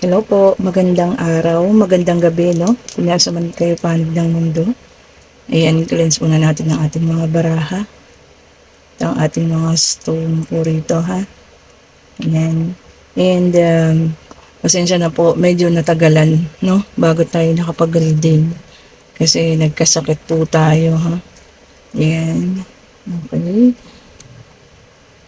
Hello po, magandang araw, magandang gabi, no? Kung nasa man kayo panig ng mundo. Ayan, cleanse muna natin ang ating mga baraha. Ito ang ating mga stone po rito, ha? Ayan. And, pasensya na po, medyo natagalan, no? Bago tayo nakapag-reading. Kasi nagkasakit po tayo, ha? Ayan. Okay.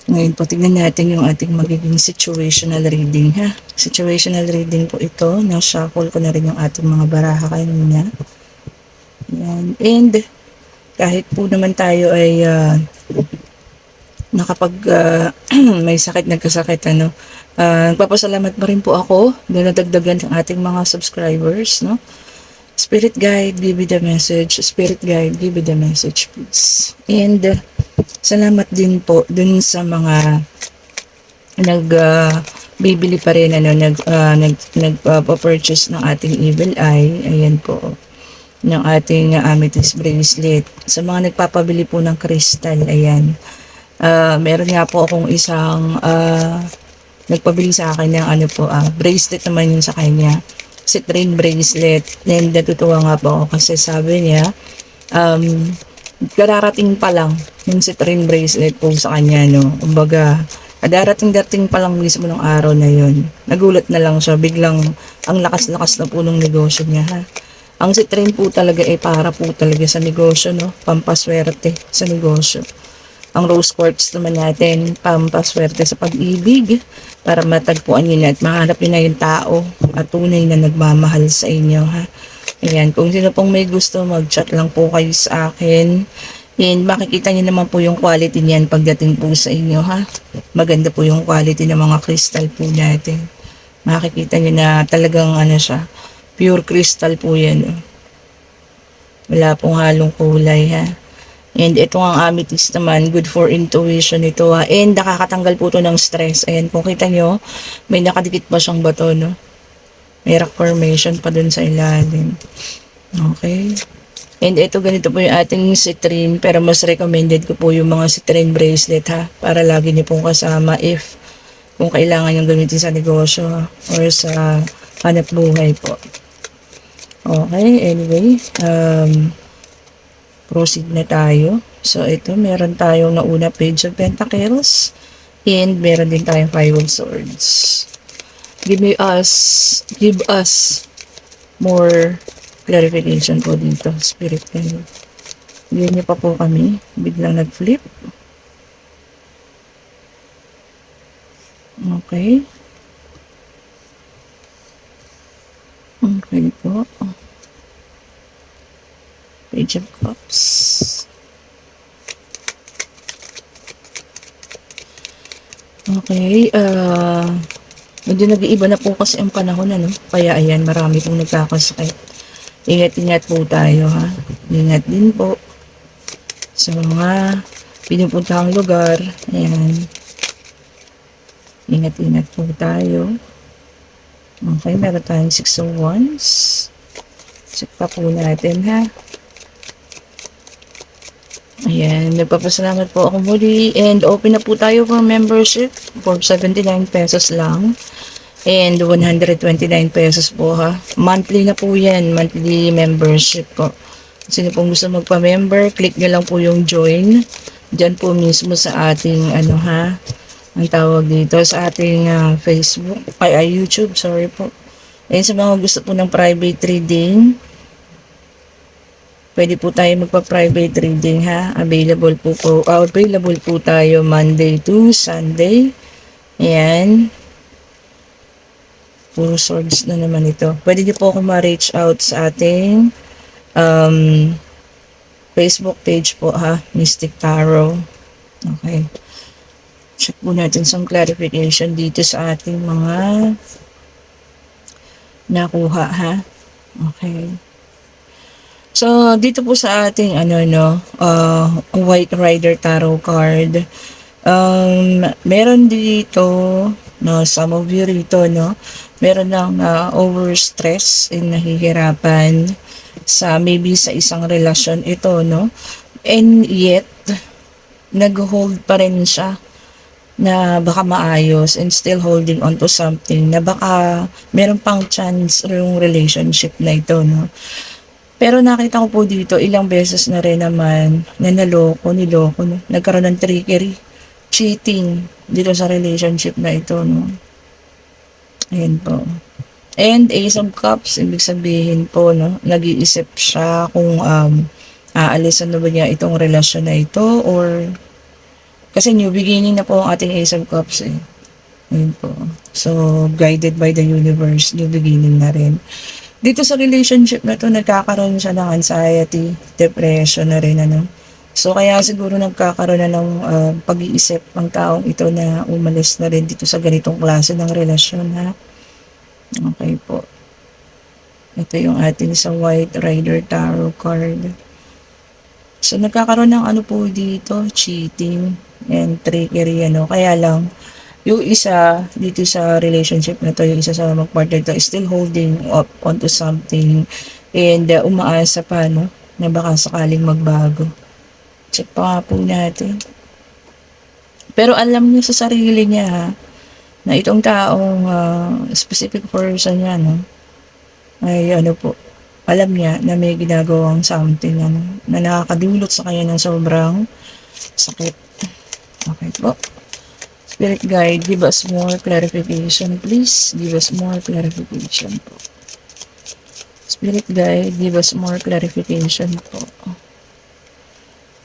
Ngayon po, tignan natin yung ating magiging situational reading, ha? Situational reading po ito. Na-shuffle ko na rin yung ating mga baraha kanina. Yan. And kahit po naman tayo ay nakapag may sakit, nagkasakit, ano, nagpapasalamat pa rin po ako na nadagdagan ng ating mga subscribers, no? Spirit guide, give me the message. Spirit guide, give me the message, please. And salamat din po dun sa mga bibili pa rin, ano, nagpa-purchase ng ating evil eye. Ayan po, ng ating amethyst bracelet. Sa mga nagpapabili po ng crystal, ayan. Meron nga po akong isang nagpabili sa akin ng ano po, bracelet naman yun sa kanya. Citrine bracelet. And natutuwa nga po ako kasi sabi niya, kararating pa lang yung citrine bracelet po sa kanya, no. Kumbaga, darating pa lang mismo ng araw na yun. Nagulat na lang siya, biglang ang lakas-lakas na po ng negosyo niya, ha. Ang citrine po talaga ay para po talaga sa negosyo, no. Pampaswerte sa negosyo. Ang rose quartz naman natin, pampaswerte sa pag-ibig, para matagpuan niyo na at mahanap niyo na yung tao at tunay na nagmamahal sa inyo, ha. Ayan, kung sino pong may gusto, mag-chat lang po kayo sa akin. And makikita niyo naman po yung quality niyan pagdating po sa inyo, ha. Maganda po yung quality ng mga crystal po natin. Makikita niyo na talagang ano siya, pure crystal po yan. Wala pong halong kulay, ha. And ito ang amethyst naman, good for intuition ito, ha. And nakakatanggal po ito ng stress. Ayan, kung kita nyo, may nakadikit pa siyang bato, no. May rock formation pa dun sa ilalim. Okay. And ito, ganito po yung ating citrine, pero mas recommended ko po yung mga citrine bracelet, ha. Para lagi niyo pong kasama if kung kailangan yung gamitin sa negosyo, ha, or sa hanap buhay po. Okay, anyway, proceed na tayo. So, ito, meron tayong nauna Page of Pentacles. And meron din tayong Five of Swords. Give us more clarification po dito, Spirit guide. Bigyan niyo pa po kami. Biglang nag-flip. Okay. Okay po. Page of Cups. Okay, medyo nag-iiba na po kasi ang panahon, ano. Kaya ayan, marami pong nagkakasakit. Ingat-ingat po tayo, ha. Ingat din po sa mga pinupuntahang lugar. Ayan. Ingat-ingat po tayo. Okay, meron tayong 6 of Wands. Check pa po natin, ha. Ayan, nagpapasalamat po ako muli. And open na po tayo for membership for 79 pesos lang. And 129 pesos po, ha. Monthly na po yan. Monthly membership po. Sino pong gusto magpa-member, click nyo lang po yung join. Diyan po mismo sa ating, ano, ha. Ang tawag dito, sa ating Facebook. YouTube, sorry po. And sa mga gusto po ng private reading, pwede po tayo magpa-private reading, ha. Available po tayo Monday to Sunday. Ayan. Puro swords na naman ito. Pwede niyo po ako ma-reach out sa ating Facebook page po, ha. Mystic Tarot. Okay. Check po natin some clarification dito sa ating mga nakuha, ha. Okay. So, dito po sa ating, White Rider Tarot card, meron dito, no, some of you rito, no, meron lang overstress and nahihirapan sa maybe sa isang relasyon ito, no, and yet, nag-hold pa rin siya na baka maayos and still holding on to something na baka meron pang chance yung relationship na ito, no? Pero nakita ko po dito, ilang beses na rin naman na niloko, no? Nagkaroon ng trickery, cheating dito sa relationship na ito, no? Ayan po. And Ace of Cups, ibig sabihin po, no, nag-iisip siya kung aalisan na ba niya itong relasyon na ito or kasi new beginning na po ang ating Ace of Cups eh. Ayun po. So, guided by the universe, new beginning na rin. Dito sa relationship na to, nagkakaroon siya ng anxiety, depression na rin, ano. So, kaya siguro nagkakaroon na ng pag-iisip ang taong ito na umalis na rin dito sa ganitong klase ng relasyon, ha. Okay po. Ito yung ating sa White Rider Tarot card. So, nagkakaroon ng ano po dito, cheating and trickery, ano. Kaya lang, yung isa dito sa relationship na to, yung isa sa mag-partner to, is still holding up onto something and umaasa pa, no, na baka sakaling magbago. Check pa nga po natin. Pero alam niya sa sarili niya, ha, na itong taong specific person niya, no, ay ano po, alam niya na may ginagawang something, ano, na nakakadulot sa kanya ng sobrang sakit. Okay po. Spirit guide, give us more clarification, please. Give us more clarification po. Spirit guide, give us more clarification po.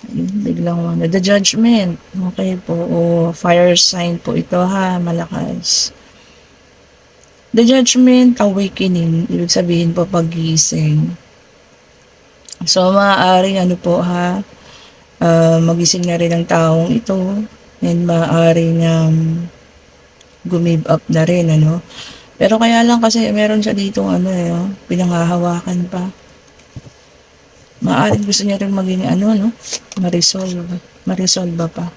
Ayun, biglang ano, the judgment. Okay po. O, fire sign po ito, ha, malakas. The judgment, awakening, ibig sabihin po paggising. So, maaaring ano po, ha, magising na rin ang taong ito and maaaring gumive up na rin, ano. Pero kaya lang kasi meron siya dito ano eh, pinanghahawakan pa. Maaaring gusto niya rin maging ano, no, ma-resolve pa.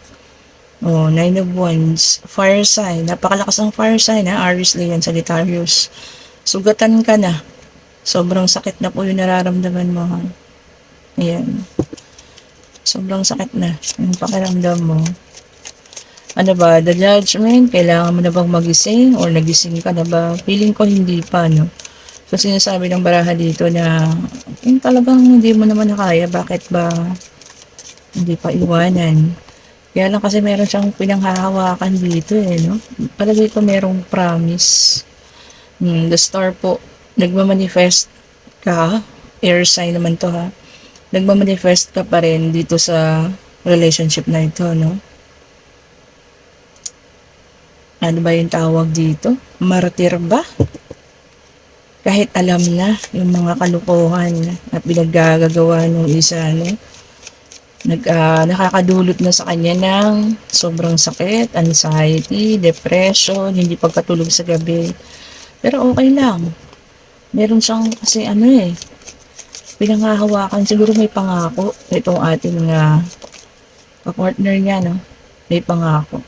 Oh, Nine of Wands, fire sign, napakalakas ng fire sign, ha, Aries, Leo, Sagittarius. Sugatan ka na. Sobrang sakit na po yung nararamdaman mo, ha. Ayan. Sobrang sakit na yung pakiramdam mo. Ano ba, the judgment, kailangan mo na bang magising or nagising ka na ba? Feeling ko hindi pa, no? So, sinasabi ng baraha dito na yung talagang hindi mo naman nakaya, bakit ba hindi pa iwanan? Kaya lang kasi meron siyang pinanghahawakan dito eh, no? Palagay ko merong promise. The star po, nagmamanifest ka, air sign naman to, ha? Nagmamanifest ka pa rin dito sa relationship na ito, no? Ano ba yung tawag dito? Martir ba? Kahit alam na yung mga kalukuhan at pinaggagawa ng isa, no? Nakakadulot na sa kanya ng sobrang sakit, anxiety, depression, hindi pagkatulog sa gabi. Pero okay lang. Meron siyang kasi ano eh, pinanghahawakan, siguro may pangako itong ating partner niya, no? May pangako.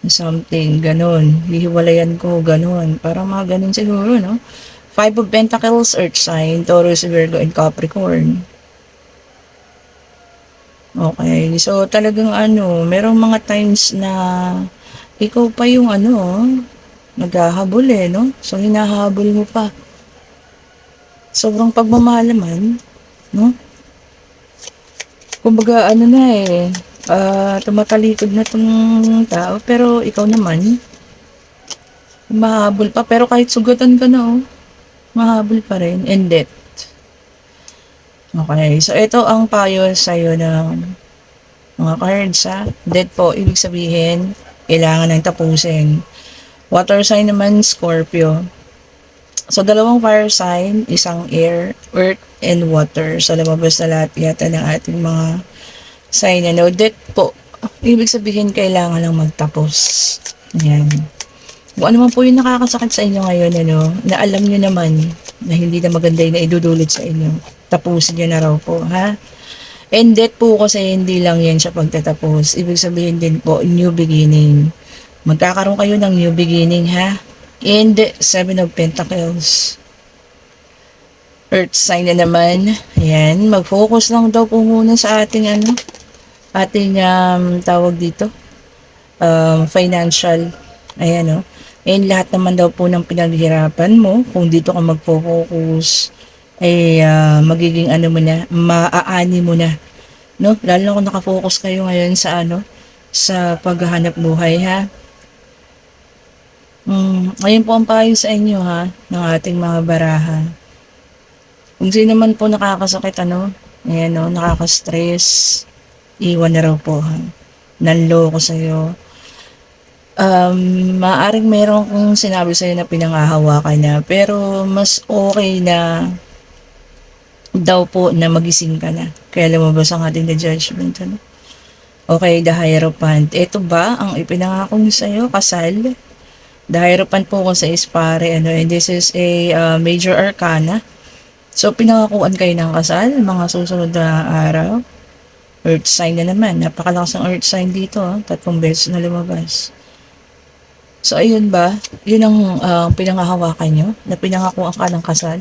Something, ganun. Hihiwalayan ko, ganun. Parang mga ganun siguro, no? Five of Pentacles, Earth sign, Taurus, Virgo, and Capricorn. Okay, so talagang ano, merong mga times na ikaw pa yung ano, naghahabol eh, no? So, hinahabol mo pa. Sobrang pagmamahal naman, no? Kumbaga, ano na eh, tumatalikod na tong tao, pero ikaw naman, mahabol pa. Pero kahit sugatan ka na, oh, mahabol pa rin. And death. Okay, so ito ang payo sa'yo ng mga cards, ha. Death po, ibig sabihin, kailangan nang tapusin. Water sign naman, Scorpio. So, dalawang fire sign, isang air, earth, and water. So, lumabas na lahat yata ng ating mga sign. Ano, death po, ibig sabihin, kailangan lang magtapos. Ayan. Kung ano man po yung nakakasakit sa inyo ngayon, ano, na alam nyo naman na hindi na maganda yung naidudulot sa inyo, tapusin nyo na raw po, ha? And death po kasi hindi lang yan siya pagtatapos. Ibig sabihin din po, new beginning. Magkakaroon kayo ng new beginning, ha? And Seven of Pentacles. Earth sign na naman. Ayan, mag-focus lang daw po muna sa ating ano, ating tawag dito, financial, ayan, no? And lahat naman daw po ng pinaghirapan mo, kung dito ka magpo-focus, ay magiging ano mo na, maaani mo na, no? Lalo na kung nakafocus kayo ngayon sa ano, sa paghahanap buhay, ha? Ayun po ang payo sa inyo, ha, ng ating mga baraha. Kung sino man po nakakasakit, ano, ayan, no, nakaka-stress, iwan na raw po, ha? Nanloko sa'yo. Maaaring meron kong sinabi sa'yo na pinanghahawakan niya, pero mas okay na daw po na magising ka na. Kaya lumabas ang ating the judgment, ano? Okay, the Hierophant. Ito ba ang ipinangako niyo sa'yo, kasal? The Hierophant po kasi is pare, ano, and this is a major arcana. So, pinangakuan kayo ng kasal, mga susunod na araw. Earth sign na naman. Napakalakas ng earth sign dito, 3 beses na lumabas. So, ayun ba? Yun ang pinangahawakan nyo? Na pinangakuan ka ng kasal?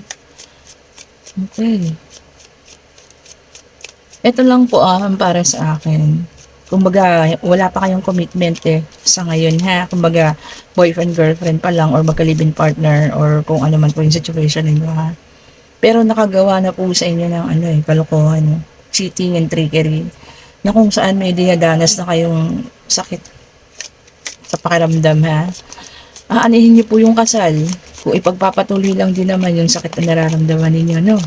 Okay. Ito lang po ang para sa akin. Kumbaga, wala pa kayong commitment sa ngayon, ha? Kumbaga, boyfriend, girlfriend pa lang or magka-live-in partner or kung ano man po yung situation ninyo, ha? Pero nakagawa na po sa inyo ng ano kalokohan, no? Cheating and trickery. Na kung saan may dinadanas na kayong sakit sa pakiramdam, ha? Aanihin niyo po yung kasal. Kung ipagpapatuloy lang din naman yung sakit na nararamdaman ninyo, no?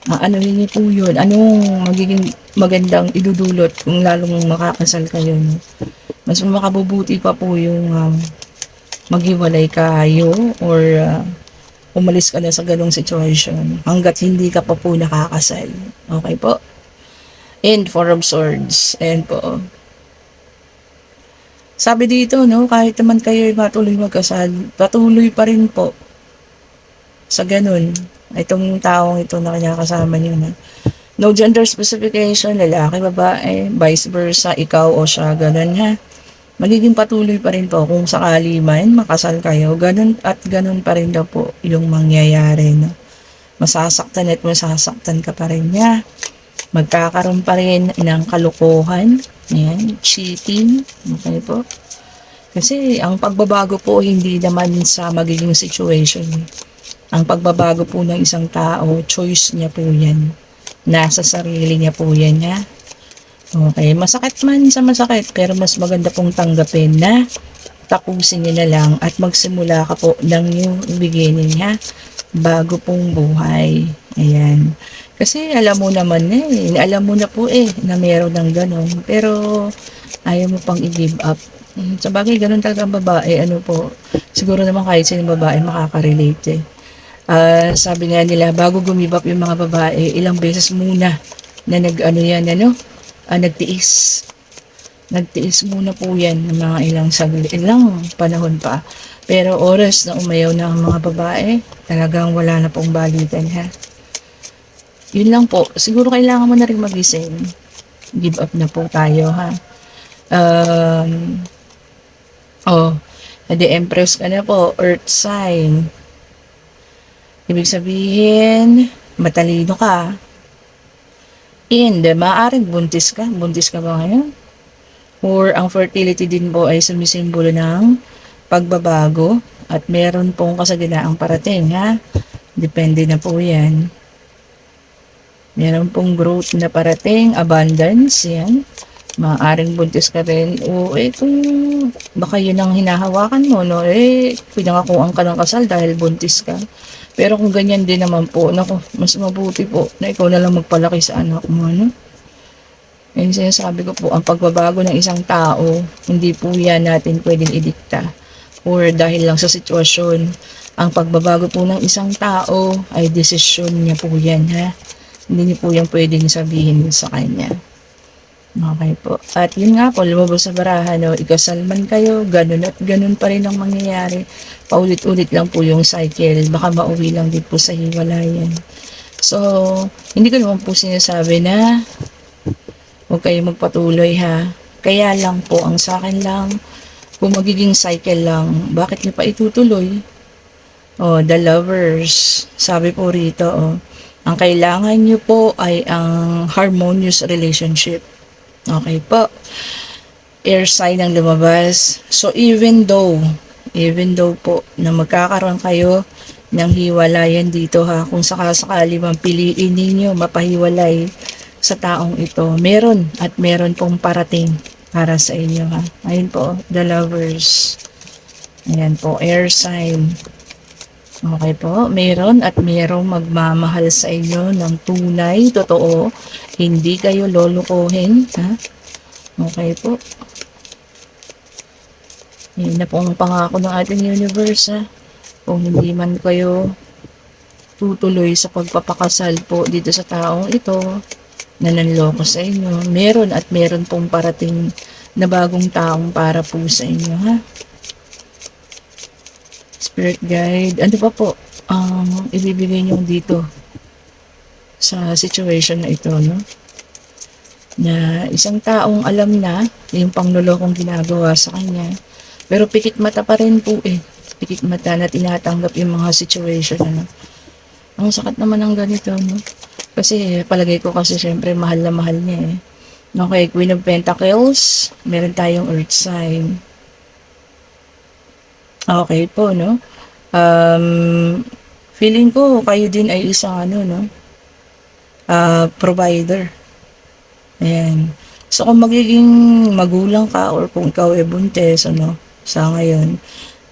Anuhin niyo po yun. Anong magiging magandang idudulot kung lalong makakasal kayo, no? Mas makabubuti pa po yung maghiwalay kayo or umalis ka na sa ganong situation hanggat hindi ka pa po nakakasal. Okay po? And Four of Swords. Ayan po. Sabi dito, no, kahit naman kayo matuloy magkasal, patuloy pa rin po sa ganun. Itong taong ito na kinakasama nyo na. No gender specification, lalaki, babae, vice versa, ikaw o siya, ganun, ha. Magiging patuloy pa rin po kung sakali man makasal kayo, ganun at ganun pa rin daw po yung mangyayari, no. Masasaktan at masasaktan ka pa rin niya. Magkakaroon pa rin ng kalokohan, ayan, cheating, okay po. Kasi ang pagbabago po hindi naman sa magiging situation. Ang pagbabago po ng isang tao, choice niya po yan. Nasa sarili niya po yan, ha. Okay, masakit man sa masakit, pero mas maganda pong tanggapin na tapusin niyo na lang at magsimula ka po ng new beginning, ha. Bago pong buhay. Ayan. Kasi alam mo naman alam mo na po na meron ng ganon, pero ayaw mo pang i-give up. Sa bagay, ganon talaga ang babae, ano po, siguro naman kahit sino babae makaka-relate sabi nga nila, bago gumibap yung mga babae, ilang beses muna na nagtiis. Nagtiis muna po yan ng mga ilang panahon pa. Pero oras na umayaw na ang mga babae, talagang wala na pong balikan, ha. Yun lang po. Siguro kailangan mo na rin magising. Give up na po tayo, ha. The Empress ka na po. Earth sign. Ibig sabihin, matalino ka. And maaaring buntis ka. Buntis ka ba ngayon? Or ang fertility din po ay sumisimbolo ng pagbabago at meron pong kasaganaang parating, ha. Depende na po yan. Meron pong growth na parating, abundance, yan. Maaaring buntis ka rin. O kung baka yun ang hinahawakan mo, no, pinangakuan ka ng kasal dahil buntis ka. Pero kung ganyan din naman po, naku, mas mabuti po na ikaw na lang magpalaki sa anak mo, no? Yung sinasabi ko po, ang pagbabago ng isang tao, hindi po yan natin pwedeng idikta. Or dahil lang sa sitwasyon, ang pagbabago po ng isang tao ay desisyon niya po yan, ha? Hindi niyo po yan pwedeng sabihin sa kanya. Okay po. At yun nga po, lumabas sa baraha, no, ikasal man kayo, ganun at ganun pa rin ang mangyayari. Paulit-ulit lang po yung cycle. Baka mauwi lang din po sa hiwalayan. So, hindi ko naman po sinasabi na huwag kayo magpatuloy, ha. Kaya lang po, ang sa akin lang, kung magiging cycle lang, bakit niyo pa itutuloy? The Lovers. Sabi po rito, ang kailangan niyo po ay ang harmonious relationship. Okay po. air sign ang lumabas. So even though po na magkakaroon kayo ng hiwalayan dito ha, kung sakasakali man piliin ninyo mapahiwalay sa taong ito, meron at meron pong parating para sa inyo ha. Ayun po, the lovers. Ayan po, air sign. Okay po, meron at merong magmamahal sa inyo ng tunay, totoo. Hindi kayo lolokohin ha. Okay po. Yan na po ang pangako ng ating universe ha. Kung hindi man kayo tutuloy sa pagpapakasal po dito sa taong ito na nanloko sa inyo, meron at meron pong parating na bagong taong para po sa inyo ha. Spirit guide, ano pa po ang ibibigay niyo dito sa situation na ito, no? Na isang taong alam na yung panglolokong ginagawa sa kanya, pero pikit mata pa rin po eh. Pikit mata na tinatanggap yung mga situation, ano. Ang sakit naman ng ganito, no? Kasi palagay ko kasi syempre mahal na mahal niya eh. Okay, Queen of Pentacles, meron tayong Earth sign. Okay po, no? Feeling ko kayo din ay isang ano, no? Provider. Ayan. So, kung magiging magulang ka or kung ikaw ay buntis, ano, sa ngayon,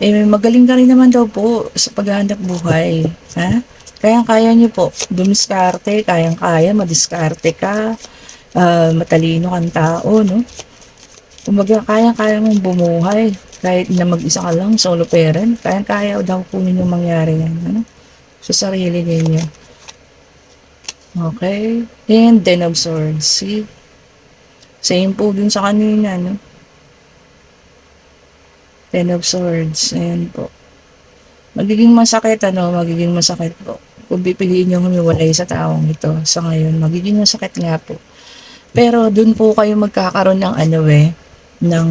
eh, magaling ka rin naman daw po sa paghahanap buhay. Ha? Kayang-kaya niyo po. Dumiskarte, kayang-kaya, madiskarte ka, matalino kang tao, no? Kumbaga, kayang-kaya mong bumuhay. Kahit na mag-isa ka lang, solo parent, kayang-kaya daw po ninyong mangyari yan, ano? Sa sarili ninyo. Okay? And then of swords. See? Same po dun sa kanina, no? Ten of Swords. Ayan po. Magiging masakit, ano? Magiging masakit po. Kung pipiliin nyo humiwalay sa taong ito sa ngayon, magiging masakit nga po. Pero dun po kayo magkakaroon ng ano eh, ng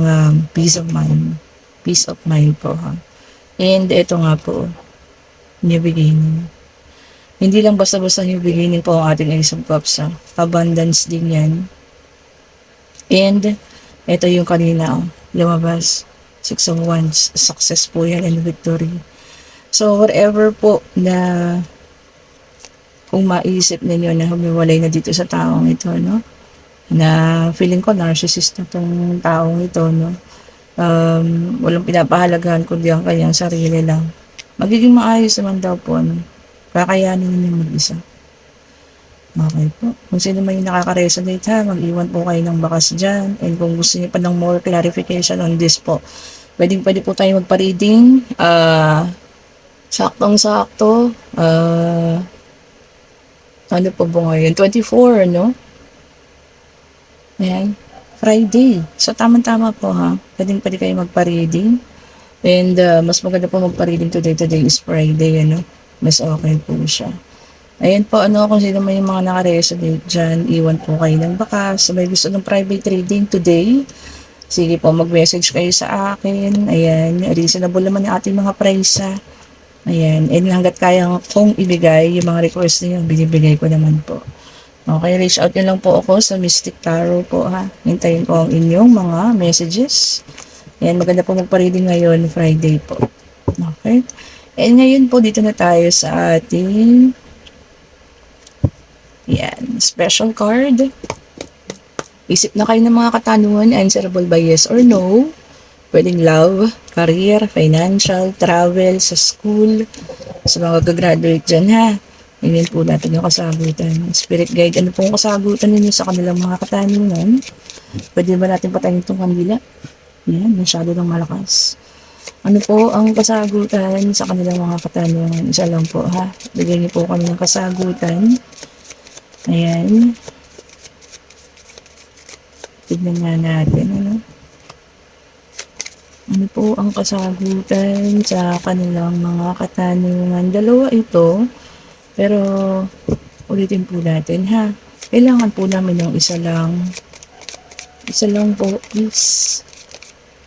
peace of mind. Peace of mind po, ha? And ito nga po, new beginning. Hindi lang basta-basta new beginning po ang ating Ace of Cups, ha? Abundance din yan. And ito yung kanina, lumabas. Six of Wands, success po yan and victory. So, whatever po na kung maisip ninyo na humiwalay na dito sa taong ito, no? Na feeling ko narcissist na tong taong ito, no? Walang pinapahalagahan kundi ang kanyang sarili lang. Magiging maayos naman daw po, no? Kakayanin ninyo mag-isa. Okay po. Kung sino man yung nakaka-resonate ha, mag-iwan po kayo ng bakas dyan. And kung gusto niyo pa ng more clarification on this po, pwede po tayo magpa-reading. Saktong-sakto. Ano po ba ngayon? 24, no? Ayan. Friday. So, tama-tama po ha. Pwede kayo magpa-reading. And mas maganda po magpa-reading today. Today is Friday, ano? Mas okay po siya. Ayan po, ano, kung sino may mga naka-resonate dyan, iwan po kayo ng bakas. May gusto ng private reading today, sige po, mag-message kayo sa akin. Ayan, reasonable naman yung ating mga price ha. Ayan, and hanggat kayang kong ibigay yung mga request niyo, binibigay ko naman po. Okay, reach out nyo lang po ako sa Mystic Tarot po ha. Hintayin ko ang inyong mga messages. Ayan, maganda po magpa-reading ngayon, Friday po. Okay, and ngayon po, dito na tayo sa ating yan, special card. Isip na kayo ng mga katanungan, answerable by yes or no. Pwedeng love, career, financial, travel, sa school, sa mga gagraduate dyan ha. Hingin po natin yung kasagutan. Spirit guide, ano pong kasagutan ninyo sa kanilang mga katanungan? Pwede ba natin patayin itong kandila? Yan, masyado ng malakas. Ano po ang kasagutan sa kanilang mga katanungan? Isa lang po ha. Bigyan niyo po kami ng kasagutan. Ayan. Tignan nga natin, ano? Ano po ang kasagutan sa kanilang mga katanungan? Dalawa ito, pero ulitin po natin, ha? Kailangan po namin ng isa lang. Isa lang po, please.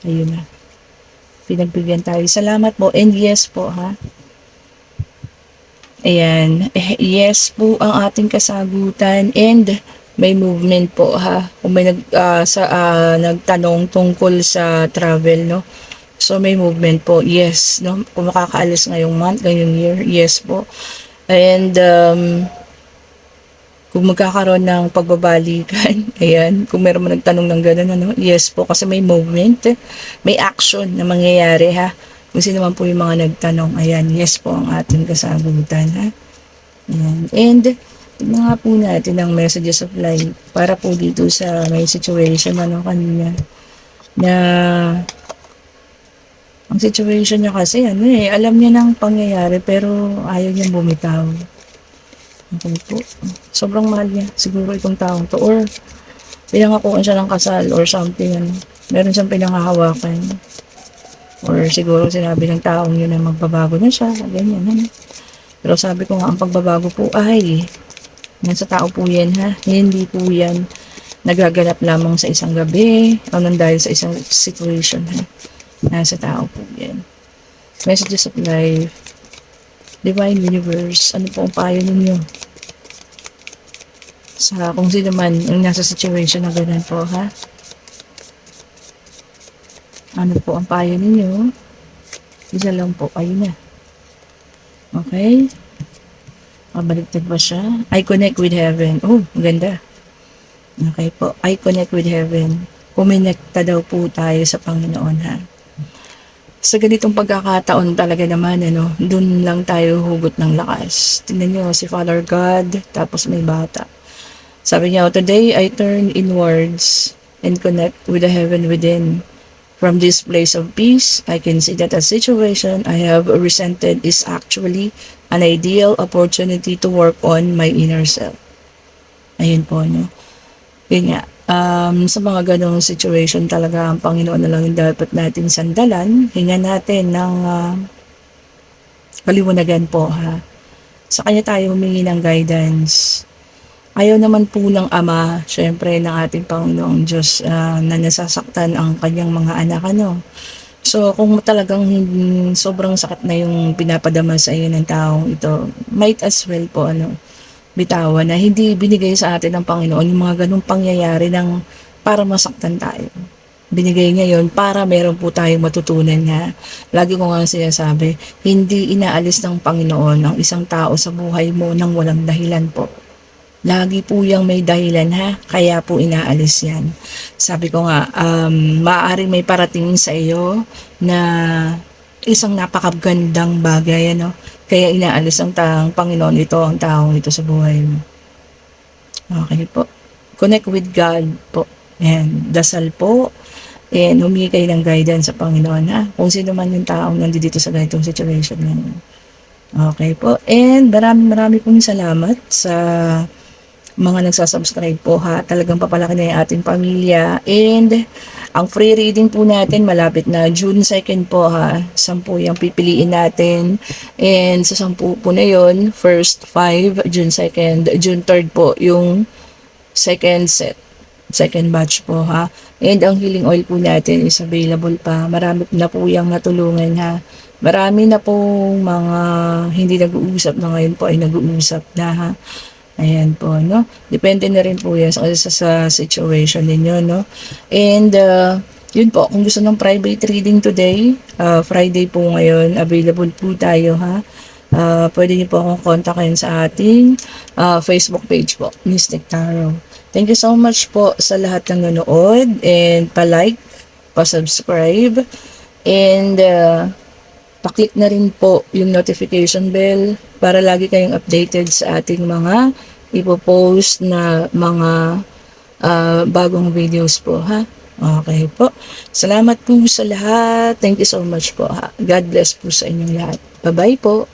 Ayun na. Pinagbigyan tayo. Salamat po, and yes po, ha? Ayan, yes po ang ating kasagutan, and may movement po ha. Kung may nagtanong tungkol sa travel, no? So may movement po, yes, no? Kung makakaalis ngayong month, ngayong year, yes po. And kung magkakaroon ng pagbabalikan, ayan, kung meron man nagtanong ng gano'n, ano, yes po, kasi may movement, may action na mangyayari ha. Kung sino man po yung mga nagtanong, ayan, yes po ang ating kasagutan ha. Ayan. And tignan nga po natin ang messages of life para po dito sa may situation ano kanina na ang situation niya kasi ano alam niya ng pangyayari pero ayaw niyang bumitaw. Okay po. Sobrang mahal niya siguro itong taong to or pinangakuan siya ng kasal or something ano. Meron siyang pinanghahawakan or siguro sinabi ng taong yun na magbabago na siya ganyan ano. Pero sabi ko nga ang pagbabago po ay nasa tao po yan ha. Hindi po yan nagaganap lamang sa isang gabi o nang dahil sa isang situation ha. Nasa tao po yan. Messages of life. Divine Universe. Ano po ang payo ninyo? Sa kung sino man ang nasa situation na ganun po ha. Ano po ang payo ninyo? Isa lang po. Ayun na. Okay. Baliktad ba siya? I connect with heaven. Oh, ganda. Okay po. I connect with heaven. Kumonekta daw po tayo sa Panginoon ha. Sa ganitong pagkakataon talaga naman, ano, dun lang tayo hugot ng lakas. Tingnan nyo, si Father God, tapos may bata. Sabi niya, today I turn inwards and connect with the heaven within. From this place of peace, I can see that a situation I have resented is actually an ideal opportunity to work on my inner self. Ayun po, no? Yun nga, sa mga ganong situation talaga, ang Panginoon na lang yung dapat natin sandalan. Hingan natin ng kaliwanagan po, ha? Sa Kanya tayo humingi ng guidance. Ayaw naman po ng Ama, syempre ng ating Panginoong Diyos na nasasaktan ang kanyang mga anak, ano. So, kung talagang sobrang sakit na yung pinapadama sa iyo ng taong ito, might as well po, ano, bitawan na hindi binigay sa atin ng Panginoon yung mga ganong pangyayari ng para masaktan tayo. Binigay niya yon para meron po tayong matutunan nga. Lagi ko nga sinasabi, hindi inaalis ng Panginoon ang isang tao sa buhay mo nang walang dahilan po. Lagi po yung may dahilan ha, kaya po inaalis yan. Sabi ko nga, maaaring may parating sa iyo na isang napakagandang bagay, ano? Kaya inaalis ang Panginoon ito, ang taong ito sa buhay mo. Okay po. Connect with God po. And dasal po. And humingi kayo ng guidance sa Panginoon ha. Kung sino man yung taong nandito sa ganitong situation ngayon. Okay po. And marami pong salamat sa mga nagsasubscribe po ha. Talagang papalaki na yung ating pamilya. And ang free reading po natin malapit na June 2nd po ha. 10 yung pipiliin natin. And sa 10 po na yun, first 5, June 2nd, June 3rd po yung second set. Second batch po ha. And ang healing oil po natin is available pa. Marami na po yung natulungan ha. Marami na po mga hindi nag-uusap na ngayon po ay nag-uusap na ha. Ayan po, no? Depende na rin po yan sa situation ninyo, no? And, yun po, kung gusto ng private reading today, Friday po ngayon, available po tayo, ha? Pwede niyo po akong kontakin sa ating Facebook page po, Mystic Tarot. Thank you so much po sa lahat ng nanood and pa-like, pa-subscribe, and pa-click na rin po yung notification bell para lagi kayong updated sa ating mga ipopost na mga bagong videos po ha. Okay po. Salamat po sa lahat. Thank you so much po ha. God bless po sa inyong lahat. Bye-bye po.